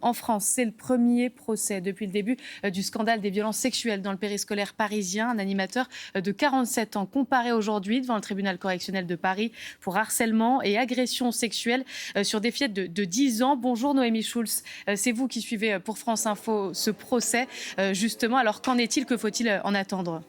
En France, c'est le premier procès depuis le début du scandale des violences sexuelles dans le périscolaire parisien. Un animateur de 47 ans comparé aujourd'hui devant le tribunal correctionnel de Paris pour harcèlement et agression sexuelle sur des fillettes de 10 ans. Bonjour Noémie Schulz, c'est vous qui suivez pour France Info ce procès justement. Alors qu'en est-il, que faut-il en attendre ?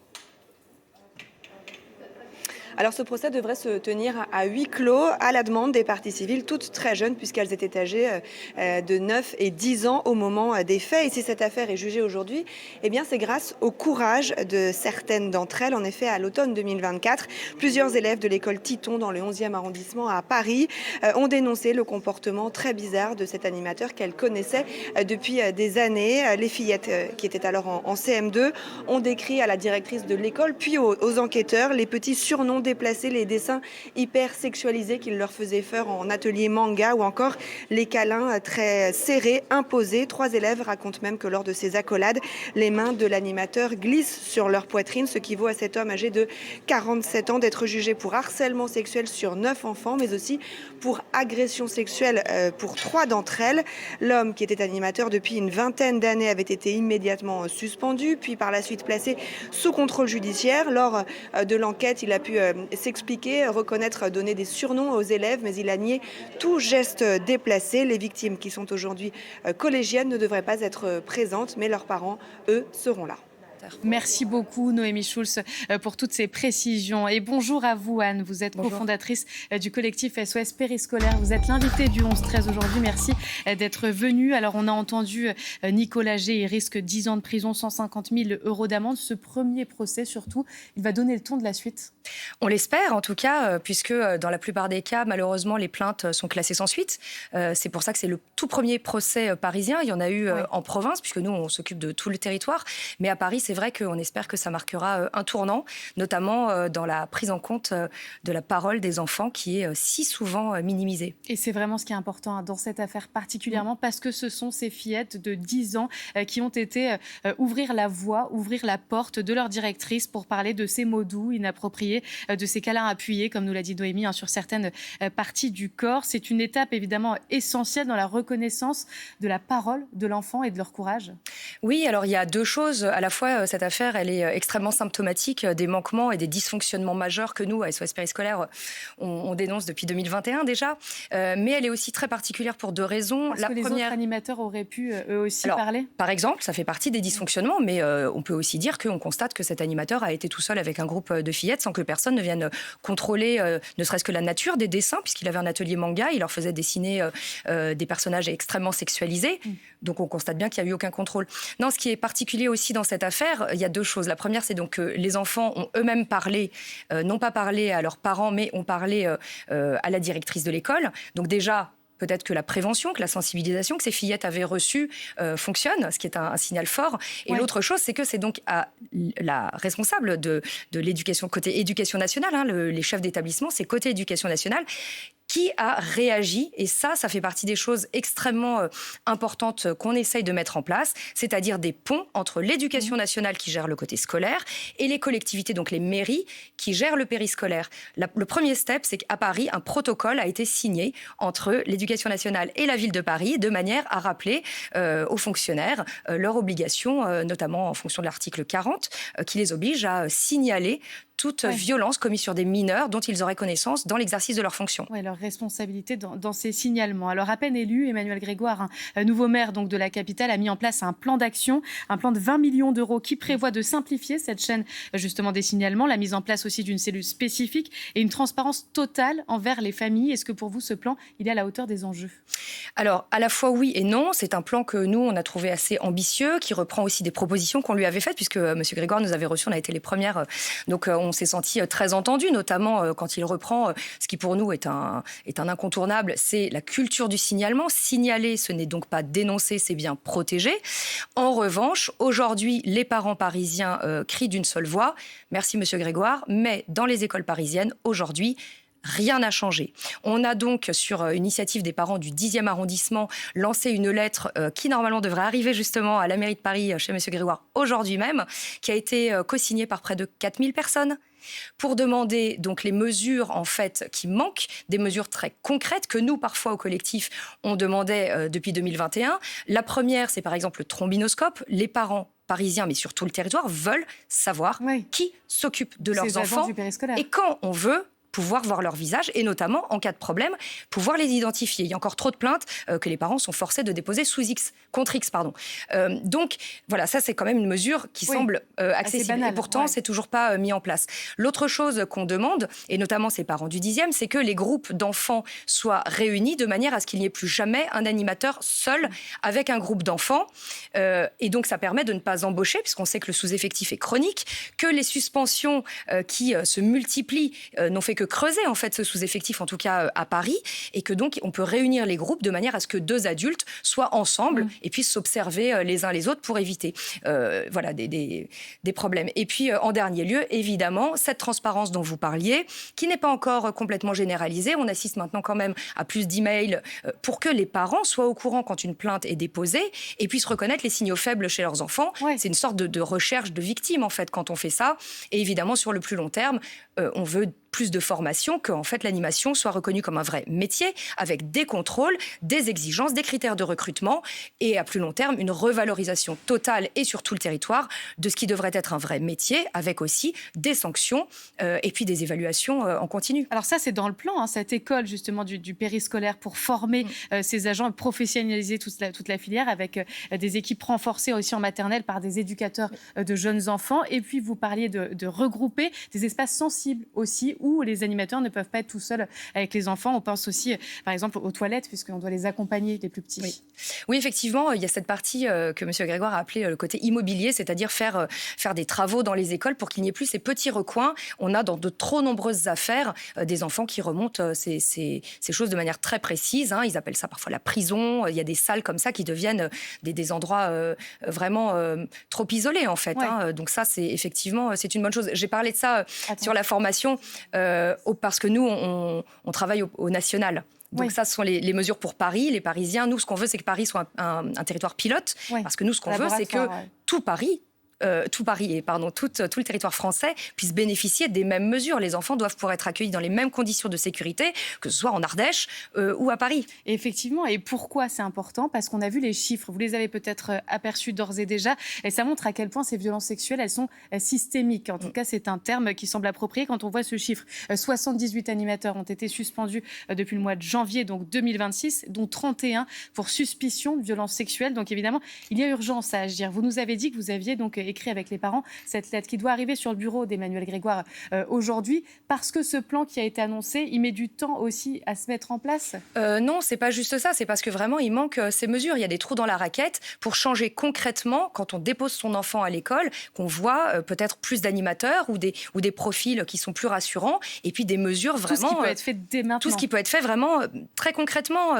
Alors ce procès devrait se tenir à huis clos à la demande des parties civiles, toutes très jeunes puisqu'elles étaient âgées de 9 et 10 ans au moment des faits. Et si cette affaire est jugée aujourd'hui, eh bien c'est grâce au courage de certaines d'entre elles. En effet, à l'automne 2024, plusieurs élèves de l'école Titon dans le 11e arrondissement à Paris ont dénoncé le comportement très bizarre de cet animateur qu'elles connaissaient depuis des années. Les fillettes qui étaient alors en CM2 ont décrit à la directrice de l'école puis aux enquêteurs les petits surnoms déplacer les dessins hyper sexualisés qu'il leur faisait faire en atelier manga ou encore les câlins très serrés imposés. 3 élèves racontent même que lors de ces accolades, les mains de l'animateur glissent sur leur poitrine, ce qui vaut à cet homme âgé de 47 ans d'être jugé pour harcèlement sexuel sur 9 enfants, mais aussi pour agression sexuelle pour 3 d'entre elles. L'homme, qui était animateur depuis une vingtaine d'années, avait été immédiatement suspendu, puis par la suite placé sous contrôle judiciaire. Lors de l'enquête, il a pu s'expliquer, reconnaître, donner des surnoms aux élèves, mais il a nié tout geste déplacé. Les victimes, qui sont aujourd'hui collégiennes, ne devraient pas être présentes, mais leurs parents, eux, seront là. Merci beaucoup Noémie Schulz pour toutes ces précisions. Et bonjour à vous Anne, vous êtes cofondatrice du collectif SOS Périscolaire. Vous êtes l'invitée du 11-13 aujourd'hui, merci d'être venue. Alors on a entendu Nicolas G, il risque 10 ans de prison, 150 000 € d'amende. Ce premier procès surtout, il va donner le ton de la suite. On l'espère en tout cas, puisque dans la plupart des cas, malheureusement, les plaintes sont classées sans suite. C'est pour ça que c'est le tout premier procès parisien. Il y en a eu en province, puisque nous, on s'occupe de tout le territoire. Mais à Paris, c'est vrai qu'on espère que ça marquera un tournant, notamment dans la prise en compte de la parole des enfants qui est si souvent minimisée. Et c'est vraiment ce qui est important dans cette affaire particulièrement, parce que ce sont ces fillettes de 10 ans qui ont été ouvrir la voie, ouvrir la porte de leur directrice pour parler de ces mots doux, inappropriés, de ces câlins appuyés, comme nous l'a dit Noémie, sur certaines parties du corps. C'est une étape évidemment essentielle dans la reconnaissance de la parole de l'enfant et de leur courage. Oui, alors il y a 2 choses. À la fois, cette affaire, elle est extrêmement symptomatique des manquements et des dysfonctionnements majeurs que nous, à SOS Périscolaire, on dénonce depuis 2021 déjà. Mais elle est aussi très particulière pour 2 raisons. Est-ce que les autres animateurs auraient pu eux aussi parler ? Par exemple, ça fait partie des dysfonctionnements, mais on peut aussi dire qu'on constate que cet animateur a été tout seul avec un groupe de fillettes sans que personne ne vienne contrôler ne serait-ce que la nature des dessins, puisqu'il avait un atelier manga, il leur faisait dessiner des personnages extrêmement sexualisés. Donc on constate bien qu'il n'y a eu aucun contrôle. Non, ce qui est particulier aussi dans cette affaire, il y a 2 choses. La première, c'est donc que les enfants ont eux-mêmes parlé, non pas parlé à leurs parents, mais ont parlé à la directrice de l'école. Donc déjà, peut-être que la prévention, que la sensibilisation que ces fillettes avaient reçue fonctionne, ce qui est un signal fort. Et l'autre chose, c'est que c'est donc à la responsable de l'éducation, côté éducation nationale, les chefs d'établissement, c'est côté éducation nationale, qui a réagi. Et ça fait partie des choses extrêmement importantes qu'on essaye de mettre en place, c'est-à-dire des ponts entre l'éducation nationale qui gère le côté scolaire et les collectivités, donc les mairies, qui gèrent le périscolaire. Le premier step, c'est qu'à Paris, un protocole a été signé entre l'éducation nationale et la ville de Paris, de manière à rappeler aux fonctionnaires leurs obligations, notamment en fonction de l'article 40, qui les oblige à signaler toute violence commise sur des mineurs dont ils auraient connaissance dans l'exercice de leurs fonctions. Oui, leur responsabilité dans ces signalements. Alors, à peine élu, Emmanuel Grégoire, nouveau maire donc, de la capitale, a mis en place un plan d'action, un plan de 20 millions d'euros qui prévoit de simplifier cette chaîne justement des signalements, la mise en place aussi d'une cellule spécifique et une transparence totale envers les familles. Est-ce que pour vous, ce plan, il est à la hauteur des enjeux ? Alors, à la fois oui et non. C'est un plan que nous, on a trouvé assez ambitieux, qui reprend aussi des propositions qu'on lui avait faites, puisque M. Grégoire nous avait reçus, on a été les premières. Donc, on s'est senti très entendus, notamment quand il reprend ce qui pour nous est un incontournable, c'est la culture du signalement. Signaler, ce n'est donc pas dénoncer, c'est bien protéger. En revanche, aujourd'hui, les parents parisiens crient d'une seule voix. Merci M. Grégoire, mais dans les écoles parisiennes, aujourd'hui, rien n'a changé. On a donc, sur initiative des parents du 10e arrondissement, lancé une lettre qui, normalement, devrait arriver justement à la mairie de Paris, chez M. Grégoire, aujourd'hui même, qui a été co-signée par près de 4000 personnes. pour demander donc les mesures en fait qui manquent, des mesures très concrètes que nous parfois au collectif on demandait depuis 2021. La première, c'est par exemple le trombinoscope. Les parents parisiens, mais sur tout le territoire, veulent savoir qui s'occupe de leurs enfants et quand on veut pouvoir voir leur visage et notamment, en cas de problème, pouvoir les identifier. Il y a encore trop de plaintes que les parents sont forcés de déposer contre X. Donc, voilà, ça, c'est quand même une mesure qui semble accessible. Banal, et pourtant, c'est toujours pas mis en place. L'autre chose qu'on demande, et notamment ces parents du 10e, c'est que les groupes d'enfants soient réunis de manière à ce qu'il n'y ait plus jamais un animateur seul avec un groupe d'enfants. Et donc, ça permet de ne pas embaucher, puisqu'on sait que le sous-effectif est chronique, que les suspensions qui se multiplient n'ont fait que creuser en fait ce sous-effectif, en tout cas à Paris, et que donc on peut réunir les groupes de manière à ce que 2 adultes soient ensemble et puissent s'observer les uns les autres pour éviter des problèmes. Et puis en dernier lieu, évidemment, cette transparence dont vous parliez, qui n'est pas encore complètement généralisée. On assiste maintenant quand même à plus d'emails pour que les parents soient au courant quand une plainte est déposée et puissent reconnaître les signaux faibles chez leurs enfants. C'est une sorte de recherche de victimes en fait quand on fait ça. Et évidemment, sur le plus long terme, on veut plus de formation, que en fait, l'animation soit reconnue comme un vrai métier, avec des contrôles, des exigences, des critères de recrutement et à plus long terme, une revalorisation totale et sur tout le territoire de ce qui devrait être un vrai métier, avec aussi des sanctions et puis des évaluations en continu. Alors ça, c'est dans le plan, cette école justement du périscolaire pour former ces agents et professionnaliser toute la filière avec des équipes renforcées aussi en maternelle par des éducateurs de jeunes enfants. Et puis, vous parliez de regrouper des espaces sensibles aussi, où les animateurs ne peuvent pas être tout seuls avec les enfants. On pense aussi, par exemple, aux toilettes, puisqu'on doit les accompagner, les plus petits. Oui, effectivement, il y a cette partie que M. Grégoire a appelée le côté immobilier, c'est-à-dire faire des travaux dans les écoles pour qu'il n'y ait plus ces petits recoins. On a dans de trop nombreuses affaires des enfants qui remontent ces choses de manière très précise. Ils appellent ça parfois la prison. Il y a des salles comme ça qui deviennent des endroits vraiment trop isolés, en fait. Donc ça, c'est une bonne chose. J'ai parlé de ça sur la formation parce que nous, on travaille au national. Donc ça, ce sont les mesures pour Paris, les Parisiens. Nous, ce qu'on veut, c'est que Paris soit un territoire pilote. Parce que nous, ce qu'on veut, c'est que tout Paris tout le territoire français puisse bénéficier des mêmes mesures. Les enfants doivent pouvoir être accueillis dans les mêmes conditions de sécurité, que ce soit en Ardèche ou à Paris. Et effectivement, et pourquoi c'est important? Parce qu'on a vu les chiffres, vous les avez peut-être aperçus d'ores et déjà, et ça montre à quel point ces violences sexuelles, elles sont systémiques. En tout cas, c'est un terme qui semble approprié quand on voit ce chiffre. 78 animateurs ont été suspendus depuis le mois de janvier, donc 2026, dont 31 pour suspicion de violences sexuelles. Donc évidemment, il y a urgence à agir. Vous nous avez dit que vous aviez donc écrit avec les parents cette lettre qui doit arriver sur le bureau d'Emmanuel Grégoire aujourd'hui, parce que ce plan qui a été annoncé, il met du temps aussi à se mettre en place. Non, c'est pas juste ça, c'est parce que vraiment il manque ces mesures. Il y a des trous dans la raquette pour changer concrètement quand on dépose son enfant à l'école, qu'on voit peut-être plus d'animateurs ou des profils qui sont plus rassurants, et puis des mesures vraiment... Tout ce qui peut être fait dès maintenant. Tout ce qui peut être fait vraiment très concrètement,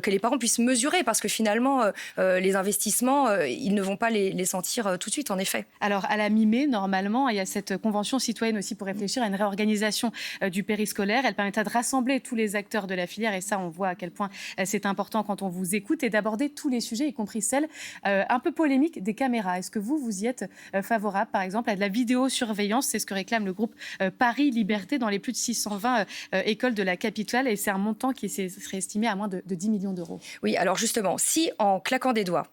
que les parents puissent mesurer, parce que finalement les investissements, ils ne vont pas les sentir tout de suite, en effet. Alors, à la mi-mai, normalement, il y a cette convention citoyenne aussi pour réfléchir à une réorganisation du périscolaire. Elle permettra de rassembler tous les acteurs de la filière, et ça, on voit à quel point c'est important quand on vous écoute, et d'aborder tous les sujets, y compris celles un peu polémiques des caméras. Est-ce que vous y êtes favorable, par exemple, à de la vidéosurveillance? C'est ce que réclame le groupe Paris Liberté dans les plus de 620 écoles de la capitale, et c'est un montant qui serait estimé à moins de 10 millions d'euros. Oui, alors justement, si en claquant des doigts,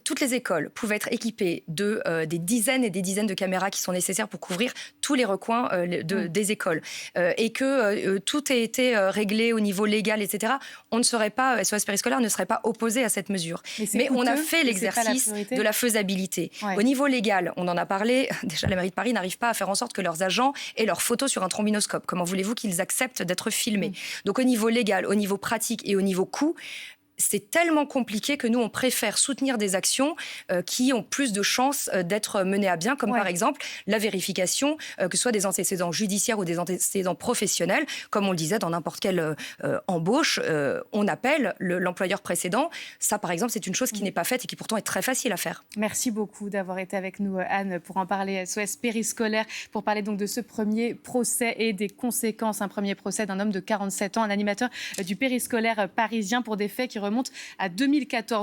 toutes les écoles pouvaient être équipées des dizaines et des dizaines de caméras qui sont nécessaires pour couvrir tous les recoins des écoles, et que tout ait été réglé au niveau légal, etc., on ne serait pas, SOS Périscolaire ne serait pas opposé à cette mesure. Mais on a fait l'exercice de la faisabilité. Ouais. Au niveau légal, on en a parlé, déjà la mairie de Paris n'arrive pas à faire en sorte que leurs agents aient leurs photos sur un trombinoscope. Comment voulez-vous qu'ils acceptent d'être filmés? Donc au niveau légal, au niveau pratique et au niveau coût, c'est tellement compliqué que nous, on préfère soutenir des actions qui ont plus de chances d'être menées à bien, comme par exemple la vérification, que ce soit des antécédents judiciaires ou des antécédents professionnels. Comme on le disait, dans n'importe quelle embauche, on appelle l'employeur précédent. Ça, par exemple, c'est une chose qui n'est pas faite et qui pourtant est très facile à faire. Merci beaucoup d'avoir été avec nous, Anne, pour en parler. SOS Périscolaire, pour parler donc de ce premier procès et des conséquences. Un premier procès d'un homme de 47 ans, un animateur du périscolaire parisien, pour des faits qui remontent à 2014.